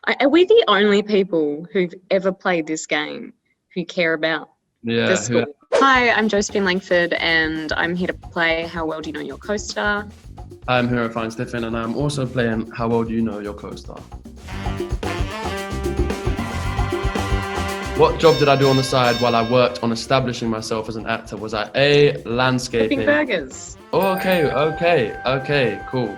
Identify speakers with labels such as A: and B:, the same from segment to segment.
A: Are we the only people who've ever played this game who care about the school? Hi, I'm Josephine Langford, and I'm here to play How Well Do You Know Your Co-Star?
B: I'm here at Fiennes Tiffin, and I'm also playing How Well Do You Know Your Co-Star? What job did I do on the side while I worked on establishing myself as an actor? Was I A, landscaping?
A: Flipping burgers.
B: Oh, okay, cool.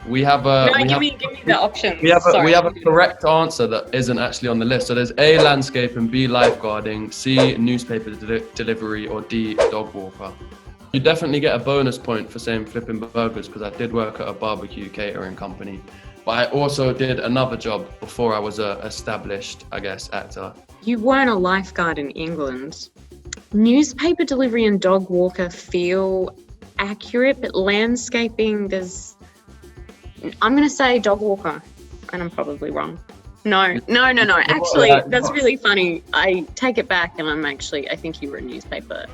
B: We have
A: give me the options.
B: We have a correct answer that isn't actually on the list. So there's A, landscaping, B, lifeguarding, C, newspaper delivery, or D, dog walker. You definitely get a bonus point for saying flipping burgers because I did work at a barbecue catering company. But I also did another job before I was a established, I guess, actor.
A: You weren't a lifeguard in England. Newspaper delivery and dog walker feel accurate, but landscaping, I'm going to say dog walker, and I'm probably wrong. No. Actually, that's really funny. I take it back, and I think you were a newspaper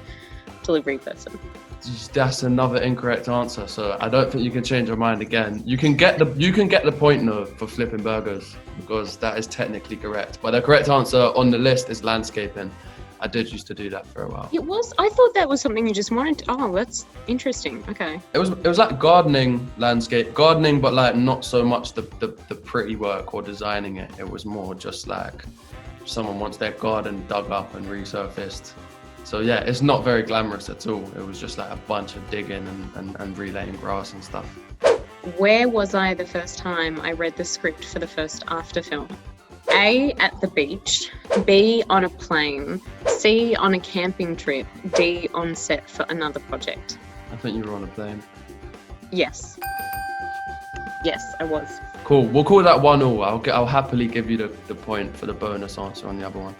A: delivery person.
B: That's another incorrect answer, so I don't think you can change your mind again. You can get the point though for flipping burgers because that is technically correct. But the correct answer on the list is landscaping. I did used to do that for a while.
A: It was. I thought that was something you just wanted. Oh, that's interesting. Okay.
B: It was like gardening, but like not so much the pretty work or designing it. It was more just like someone wants their garden dug up and resurfaced. So yeah, it's not very glamorous at all. It was just like a bunch of digging and relaying grass and stuff.
A: Where was I the first time I read the script for the first after film? A, at the beach, B, on a plane, C, on a camping trip, D, on set for another project.
B: I think you were on a plane.
A: Yes, I was.
B: Cool, we'll call that 1-1. I'll happily give you the point for the bonus answer on the other one.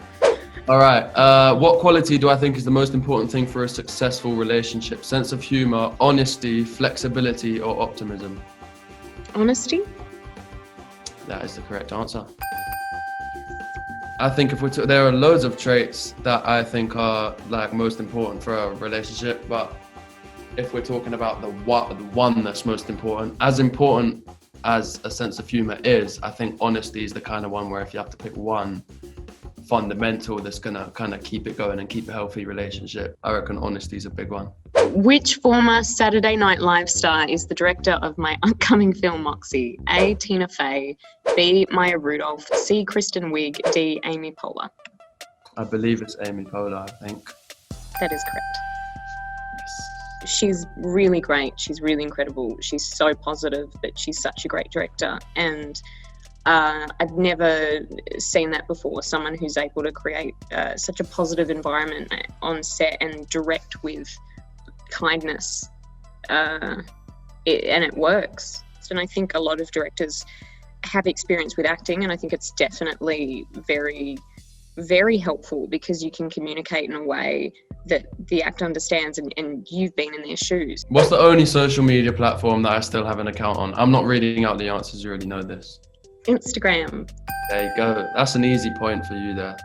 B: All right, what quality do I think is the most important thing for a successful relationship? Sense of humor, honesty, flexibility, or optimism?
A: Honesty?
B: That is the correct answer. I think there are loads of traits that I think are like most important for a relationship, but if we're talking about the one that's most important as a sense of humor is, I think honesty is the kind of one where if you have to pick one fundamental that's gonna kind of keep it going and keep a healthy relationship, I reckon honesty is a big one.
A: Which former Saturday Night Live star is the director of my upcoming film Moxie? A, Tina Fey, B, Maya Rudolph, C, Kristen Wiig, D, Amy Poehler.
B: I believe it's Amy Poehler, I think.
A: That is correct. Yes. She's really great. She's really incredible. She's so positive, but she's such a great director. And I've never seen that before, someone who's able to create such a positive environment on set and direct with kindness, and it works. And I think a lot of directors have experience with acting, and I think it's definitely very, very helpful because you can communicate in a way that the actor understands and you've been in their shoes.
B: What's the only social media platform that I still have an account on? I'm not reading out the answers, you already know this.
A: Instagram.
B: There you go. That's an easy point for you there.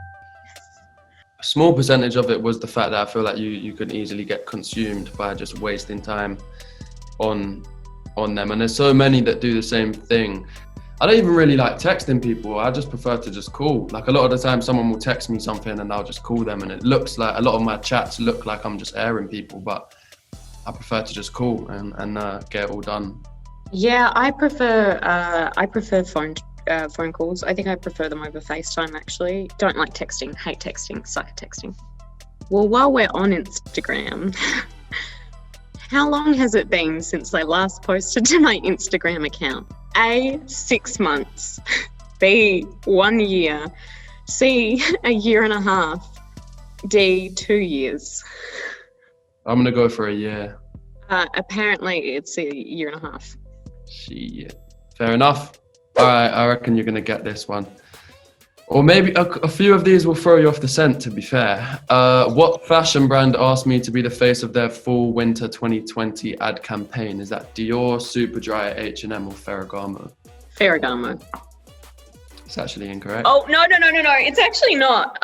B: A small percentage of it was the fact that I feel like you could easily get consumed by just wasting time on them. And there's so many that do the same thing. I don't even really like texting people. I just prefer to just call. Like a lot of the time someone will text me something and I'll just call them, and it looks like a lot of my chats look like I'm just airing people, but I prefer to just call and get it all done.
A: Yeah, I prefer phone calls. I think I prefer them over FaceTime, actually. Don't like texting, hate texting, suck at texting. Well, while we're on Instagram, how long has it been since I last posted to my Instagram account? A, 6 months, B, 1 year, C, a year and a half, D, 2 years.
B: I'm going to go for a year.
A: Apparently it's a year and a half.
B: Shit. Fair enough. All right, I reckon you're going to get this one. Or maybe a few of these will throw you off the scent, to be fair. What fashion brand asked me to be the face of their fall winter 2020 ad campaign? Is that Dior, Superdry, H&M, or Ferragamo?
A: Ferragamo.
B: It's actually incorrect.
A: Oh, no. It's actually not.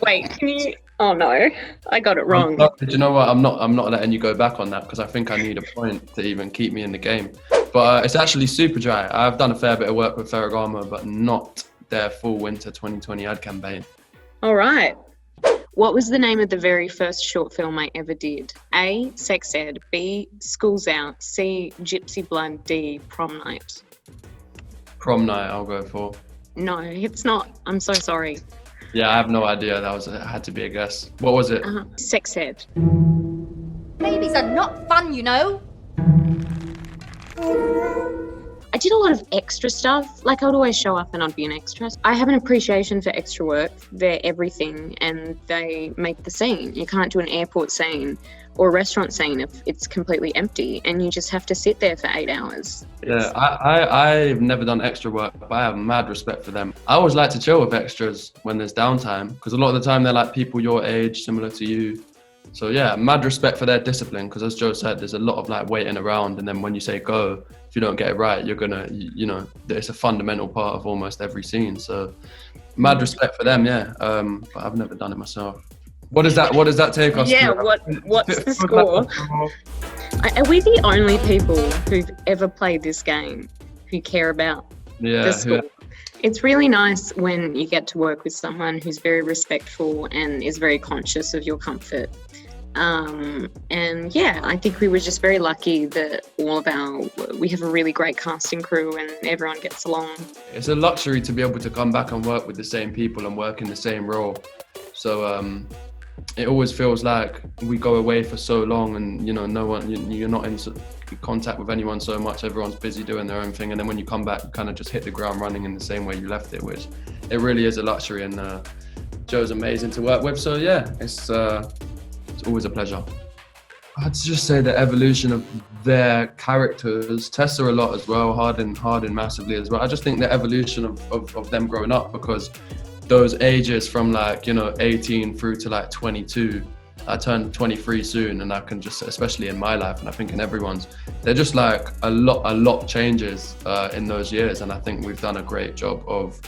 A: Wait, can you... Oh no, I got it wrong.
B: Do you know what? I'm not letting you go back on that because I think I need a point to even keep me in the game. But it's actually super dry. I've done a fair bit of work with Ferragamo, but not their full winter 2020 ad campaign.
A: All right. What was the name of the very first short film I ever did? A, Sex Ed. B, School's Out. C, Gypsy Blood. D, Prom Night.
B: Prom Night, I'll go for.
A: No, it's not. I'm so sorry.
B: Yeah, I have no idea. Had to be a guess. What was it?
A: Sex Ed.
C: Babies are not fun, you know.
A: I did a lot of extra stuff. Like, I would always show up and I'd be an extra. I have an appreciation for extra work. They're everything and they make the scene. You can't do an airport scene or a restaurant scene if it's completely empty and you just have to sit there for 8 hours.
B: Yeah, I've never done extra work, but I have mad respect for them. I always like to chill with extras when there's downtime because a lot of the time they're like people your age, similar to you. So yeah, mad respect for their discipline because as Joe said, there's a lot of like waiting around and then when you say go, if you don't get it right, you're gonna, you know, it's a fundamental part of almost every scene. So mad respect for them, yeah. But I've never done it myself. What does that take us
A: Yeah,
B: to?
A: what's the score? Are we the only people who've ever played this game who care about the score? It's really nice when you get to work with someone who's very respectful and is very conscious of your comfort. And yeah, I think we were just very lucky that we have a really great casting crew and everyone gets along.
B: It's a luxury to be able to come back and work with the same people and work in the same role. So it always feels like we go away for so long and, you know, no one, you're not in contact with anyone so much. Everyone's busy doing their own thing. And then when you come back, you kind of just hit the ground running in the same way you left it, which it really is a luxury. And Joe's amazing to work with. So yeah, it's always a pleasure. I'd just say the evolution of their characters, Tessa a lot as well, Hardin massively as well. I just think the evolution of them growing up, because those ages from like, you know, 18 through to like 22, I turned 23 soon, and I can just, especially in my life and I think in everyone's, they're just like a lot changes in those years. And I think we've done a great job of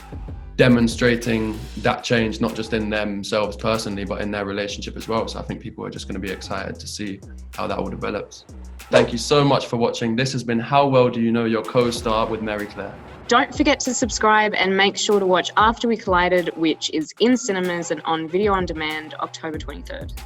B: demonstrating that change, not just in themselves personally, but in their relationship as well. So I think people are just going to be excited to see how that all develops. Thank you so much for watching. This has been How Well Do You Know Your Co-Star with Mary Claire.
A: Don't forget to subscribe and make sure to watch After We Collided, which is in cinemas and on video on demand October 23rd.